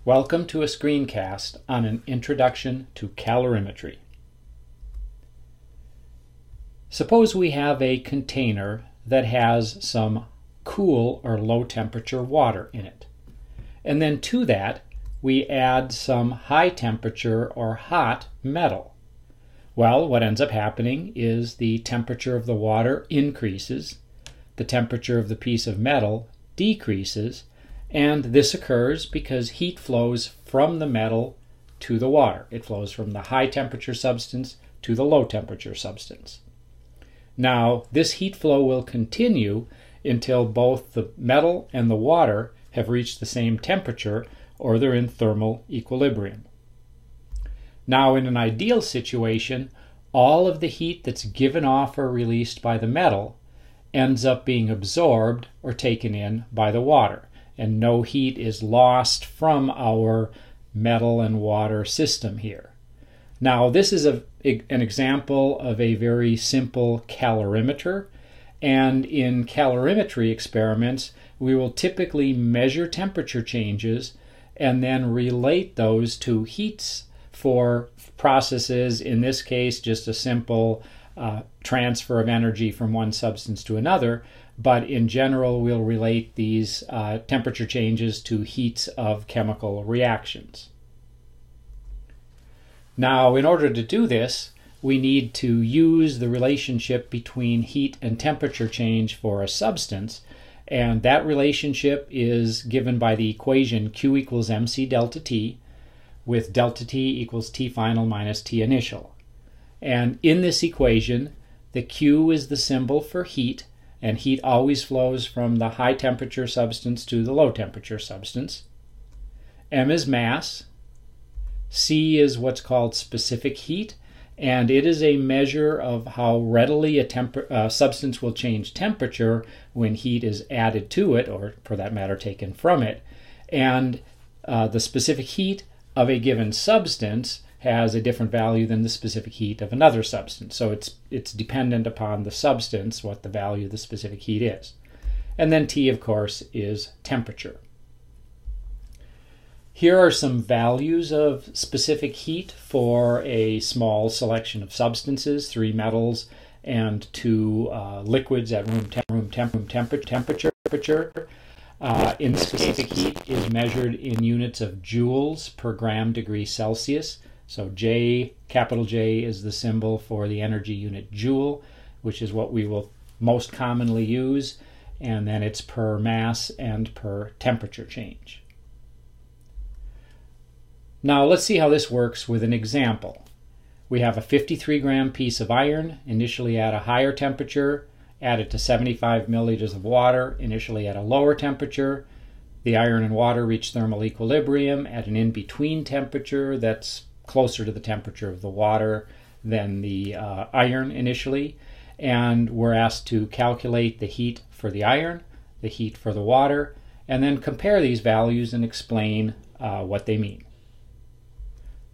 Welcome to a screencast on an introduction to calorimetry. Suppose we have a container that has some cool or low temperature water in it. And then to that we add some high temperature or hot metal. Well, what ends up happening is the temperature of the water increases, the temperature of the piece of metal decreases, and this occurs because heat flows from the metal to the water. It flows from the high temperature substance to the low temperature substance. Now, this heat flow will continue until both the metal and the water have reached the same temperature or they're in thermal equilibrium. Now, in an ideal situation, all of the heat that's given off or released by the metal ends up being absorbed or taken in by the water, and no heat is lost from our metal and water system here. Now, this is an example of a very simple calorimeter, and in calorimetry experiments we will typically measure temperature changes and then relate those to heats for processes, in this case just a simple transfer of energy from one substance to another, but in general we'll relate these temperature changes to heats of chemical reactions. Now, in order to do this, we need to use the relationship between heat and temperature change for a substance, and that relationship is given by the equation Q equals mc delta T, with delta T equals T final minus T initial. And in this equation, the Q is the symbol for heat, and heat always flows from the high temperature substance to the low temperature substance. M is mass. C is what's called specific heat, and it is a measure of how readily a substance will change temperature when heat is added to it, or for that matter taken from it. And the specific heat of a given substance has a different value than the specific heat of another substance. So it's dependent upon the substance what the value of the specific heat is. And then T, of course, is temperature. Here are some values of specific heat for a small selection of substances, 3 metals and 2 liquids at room temperature. In specific heat is measured in units of joules per gram degree Celsius. So J, capital J, is the symbol for the energy unit joule, which is what we will most commonly use, and then it's per mass and per temperature change. Now let's see how this works with an example. We have a 53-gram piece of iron, initially at a higher temperature, added to 75 milliliters of water, initially at a lower temperature. The iron and water reach thermal equilibrium at an in-between temperature that's closer to the temperature of the water than the iron initially, and we're asked to calculate the heat for the iron, the heat for the water, and then compare these values and explain what they mean.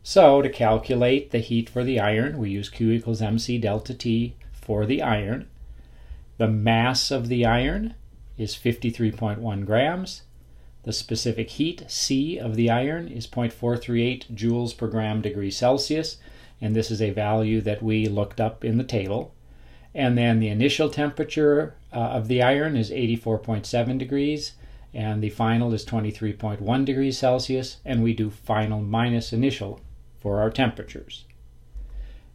So to calculate the heat for the iron, we use Q equals mc delta T for the iron. The mass of the iron is 53.1 grams. The specific heat, C, of the iron is 0.438 joules per gram degree Celsius, and this is a value that we looked up in the table. And then the initial temperature of the iron is 84.7 degrees, and the final is 23.1 degrees Celsius, and we do final minus initial for our temperatures.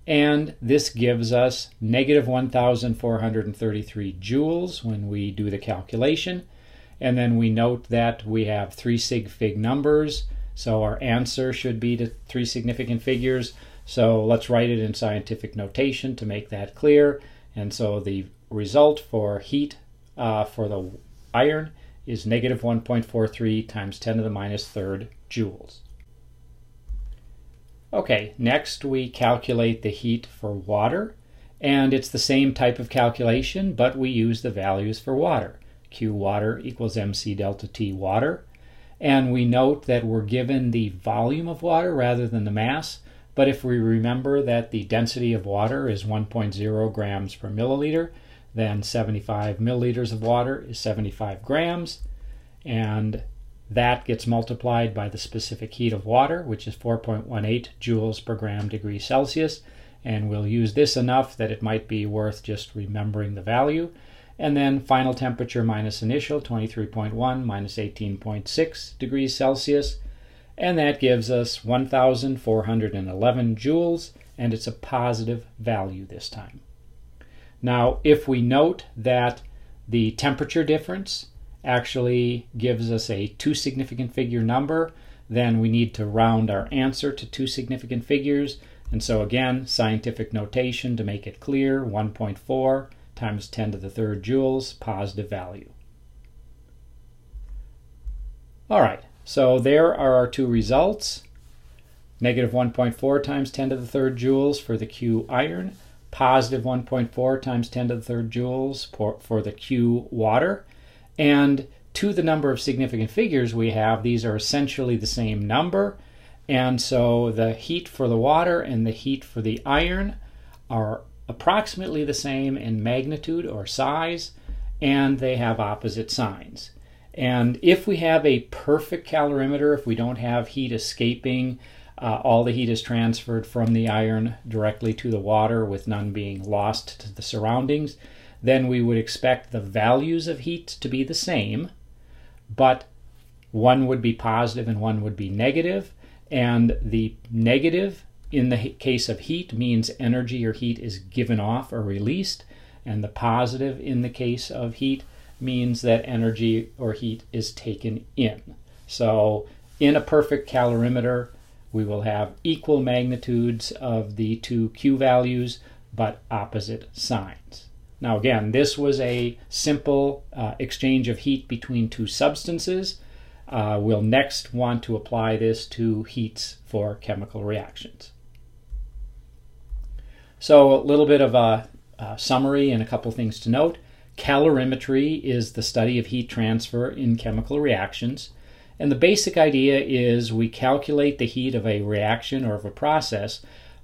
And this gives us negative 1,433 joules when we do the calculation. And then we note that we have 3 sig fig numbers, so our answer should be to 3 significant figures. So let's write it in scientific notation to make that clear. And so the result for heat for the iron is negative 1.43 times 10 to the minus third joules. Okay, next we calculate the heat for water, and it's the same type of calculation, but we use the values for water. Q water equals mc delta T water, and we note that we're given the volume of water rather than the mass, but if we remember that the density of water is 1.0 grams per milliliter, then 75 milliliters of water is 75 grams, and That gets multiplied by the specific heat of water, which is 4.18 joules per gram degree Celsius. And we'll use this enough that it might be worth just remembering the value. And then final temperature minus initial, 23.1 minus 18.6 degrees Celsius. And that gives us 1,411 joules, and it's a positive value this time. Now, if we note that the temperature difference actually gives us a two significant figure number, then we need to round our answer to two significant figures. And so again, scientific notation to make it clear, 1.4 times 10 to the third joules, positive value. All right, so there are our two results. Negative 1.4 times 10 to the third joules for the Q iron, positive 1.4 times 10 to the third joules for the Q water. And to the number of significant figures we have, these are essentially the same number. And so the heat for the water and the heat for the iron are approximately the same in magnitude or size, and they have opposite signs. And if we have a perfect calorimeter, if we don't have heat escaping, all the heat is transferred from the iron directly to the water with none being lost to the surroundings, then we would expect the values of heat to be the same, but one would be positive and one would be negative. And the negative in the case of heat means energy or heat is given off or released, and the positive in the case of heat means that energy or heat is taken in. So in a perfect calorimeter, we will have equal magnitudes of the two Q values, but opposite signs. Now again, this was a simple exchange of heat between two substances. We'll next want to apply this to heats for chemical reactions. So a little bit of a summary and a couple things to note. Calorimetry is the study of heat transfer in chemical reactions. And the basic idea is we calculate the heat of a reaction or of a process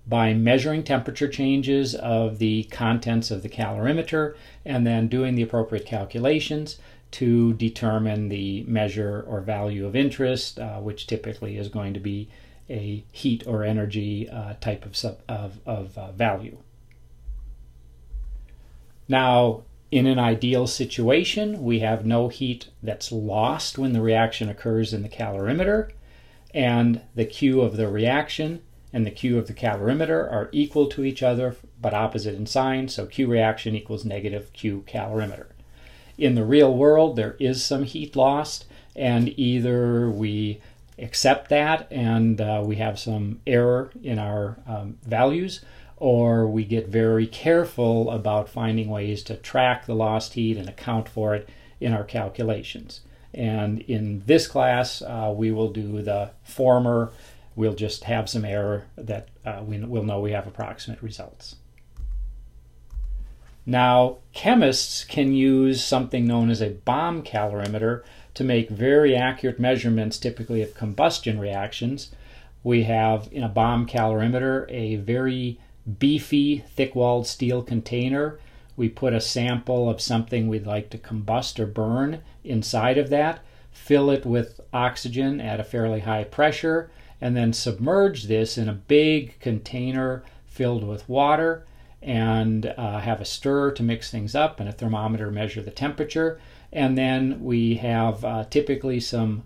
by measuring temperature changes of the contents of the calorimeter and then doing the appropriate calculations to determine the measure or value of interest, which typically is going to be a heat or energy type of value. Now, in an ideal situation, we have no heat that's lost when the reaction occurs in the calorimeter, and the Q of the reaction and the Q of the calorimeter are equal to each other but opposite in sign, so Q reaction equals negative Q calorimeter. In the real world, there is some heat lost, and either we accept that and we have some error in our values, or we get very careful about finding ways to track the lost heat and account for it in our calculations. And in this class, we will do the former. We'll just have some error that we'll know we have approximate results. Now, chemists can use something known as a bomb calorimeter to make very accurate measurements, typically of combustion reactions. We have in a bomb calorimeter a very beefy, thick-walled steel container. We put a sample of something we'd like to combust or burn inside of that, fill it with oxygen at a fairly high pressure, and then submerge this in a big container filled with water, and have a stirrer to mix things up and a thermometer to measure the temperature. And then we have typically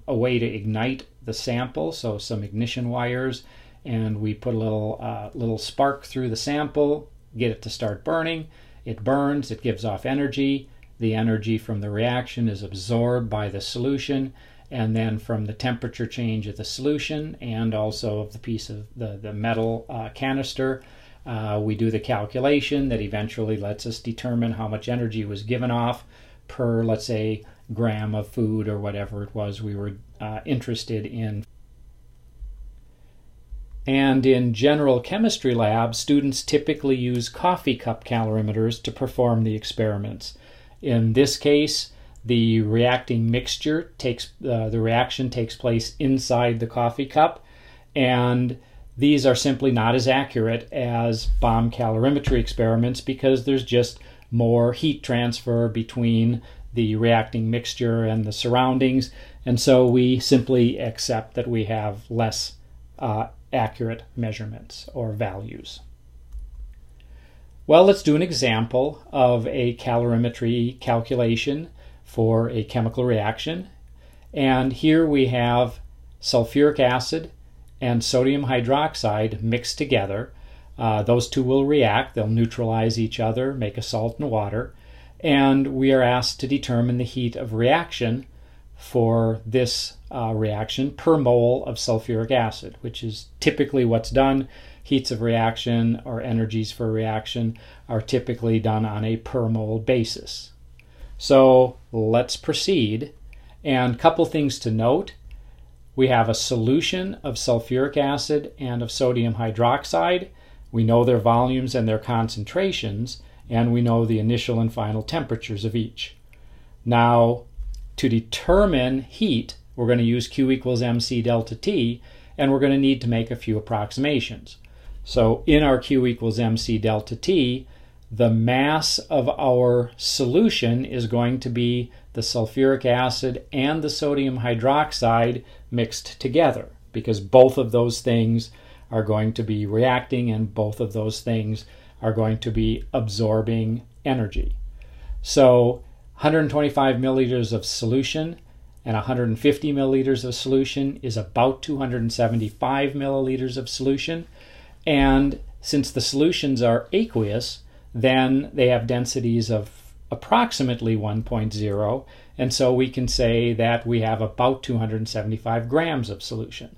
a way to ignite the sample, so some ignition wires, and we put a little spark through the sample, get it to start burning. It burns, it gives off energy. The energy from the reaction is absorbed by the solution, and then from the temperature change of the solution and also of the piece of the metal canister, we do the calculation that eventually lets us determine how much energy was given off per, let's say, gram of food or whatever it was we were interested in. And in general chemistry labs, students typically use coffee cup calorimeters to perform the experiments. In this case, the reacting mixture the reaction takes place inside the coffee cup, and these are simply not as accurate as bomb calorimetry experiments because there's just more heat transfer between the reacting mixture and the surroundings, And so we simply accept that we have less accurate measurements or values. Well, let's do an example of a calorimetry calculation for a chemical reaction. And here we have sulfuric acid and sodium hydroxide mixed together. Those two will react. They'll neutralize each other, make a salt and water. And we are asked to determine the heat of reaction for this reaction per mole of sulfuric acid, which is typically what's done. Heats of reaction or energies for reaction are typically done on a per mole basis. So let's proceed. And a couple things to note. We have a solution of sulfuric acid and of sodium hydroxide. We know their volumes and their concentrations, and we know the initial and final temperatures of each. Now, to determine heat, we're going to use Q equals mc delta T, and we're going to need to make a few approximations. So in our Q equals mc delta T, the mass of our solution is going to be the sulfuric acid and the sodium hydroxide mixed together, because both of those things are going to be reacting and both of those things are going to be absorbing energy. So 125 milliliters of solution and 150 milliliters of solution is about 275 milliliters of solution. And since the solutions are aqueous, then they have densities of approximately 1.0, and so we can say that we have about 275 grams of solution.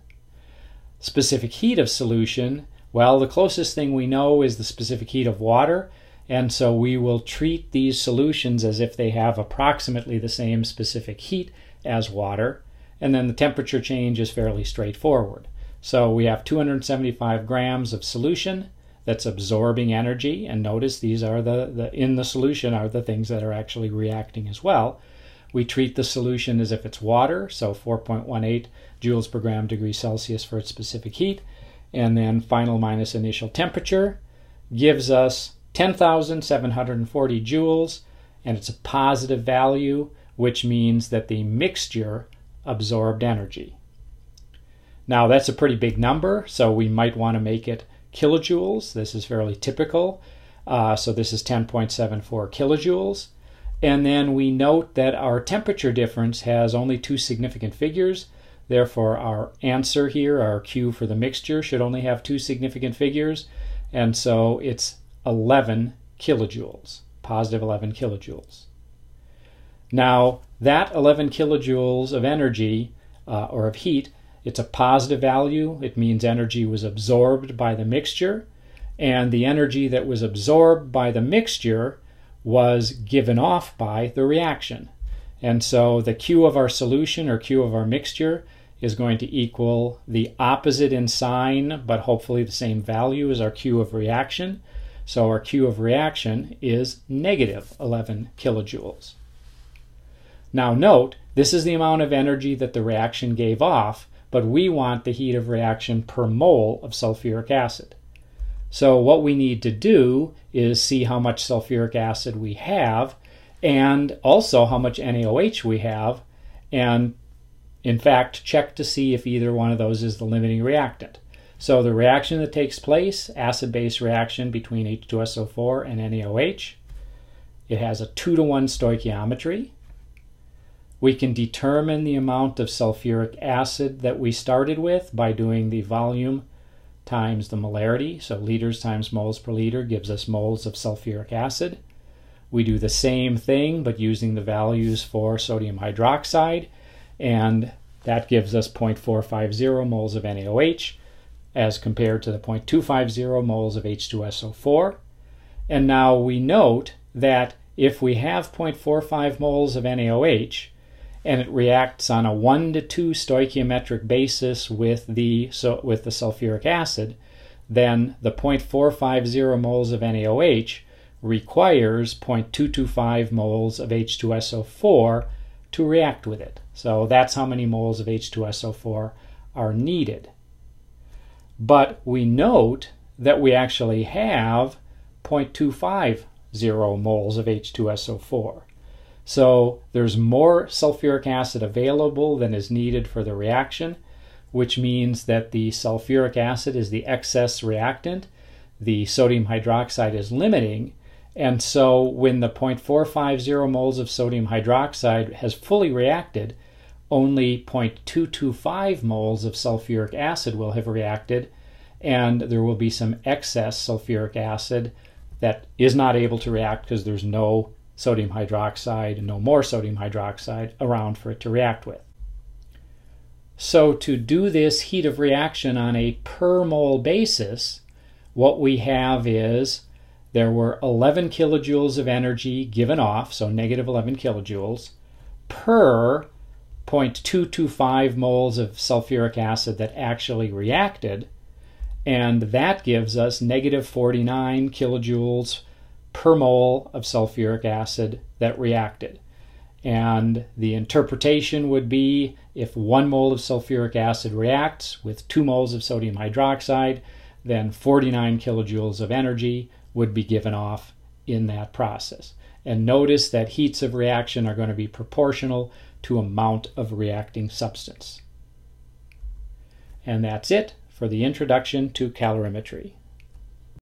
Specific heat of solution, well, the closest thing we know is the specific heat of water, and so we will treat these solutions as if they have approximately the same specific heat as water, and then the temperature change is fairly straightforward. So we have 275 grams of solution that's absorbing energy, and notice these are in the solution are the things that are actually reacting as well. We treat the solution as if it's water, so 4.18 joules per gram degree Celsius for its specific heat, and then final minus initial temperature gives us 10,740 joules, and it's a positive value, which means that the mixture absorbed energy. Now that's a pretty big number, so we might want to make it kilojoules. This is fairly typical. So this is 10.74 kilojoules. And then we note that our temperature difference has only two significant figures. Therefore, our answer here, our Q for the mixture, should only have two significant figures. And so it's 11 kilojoules, positive 11 kilojoules. Now, that 11 kilojoules of energy, or of heat, it's a positive value. It means energy was absorbed by the mixture, and the energy that was absorbed by the mixture was given off by the reaction. And so the Q of our solution, or Q of our mixture, is going to equal the opposite in sign, but hopefully the same value as our Q of reaction. So our Q of reaction is negative 11 kilojoules. Now note, this is the amount of energy that the reaction gave off, but we want the heat of reaction per mole of sulfuric acid. So what we need to do is see how much sulfuric acid we have, and also how much NaOH we have, and in fact check to see if either one of those is the limiting reactant. So the reaction that takes place, acid-base reaction between H2SO4 and NaOH, it has a 2-to-1 stoichiometry. We can determine the amount of sulfuric acid that we started with by doing the volume times the molarity. So liters times moles per liter gives us moles of sulfuric acid. We do the same thing but using the values for sodium hydroxide, and that gives us 0.450 moles of NaOH as compared to the 0.250 moles of H2SO4. And now we note that if we have 0.45 moles of NaOH, and it reacts on a 1 to 2 stoichiometric basis with the sulfuric acid, then the 0.450 moles of NaOH requires 0.225 moles of H2SO4 to react with it. So that's how many moles of H2SO4 are needed. But we note that we actually have 0.250 moles of H2SO4. So there's more sulfuric acid available than is needed for the reaction, which means that the sulfuric acid is the excess reactant, the sodium hydroxide is limiting, and so when the 0.450 moles of sodium hydroxide has fully reacted, only 0.225 moles of sulfuric acid will have reacted, and there will be some excess sulfuric acid that is not able to react because there's no sodium hydroxide and no more sodium hydroxide around for it to react with. So to do this heat of reaction on a per mole basis, what we have is there were 11 kilojoules of energy given off, so negative 11 kilojoules, per 0.225 moles of sulfuric acid that actually reacted, and that gives us negative 49 kilojoules per mole of sulfuric acid that reacted. And the interpretation would be if 1 mole of sulfuric acid reacts with 2 moles of sodium hydroxide, then 49 kilojoules of energy would be given off in that process. And notice that heats of reaction are going to be proportional to amount of reacting substance. And that's it for the introduction to calorimetry.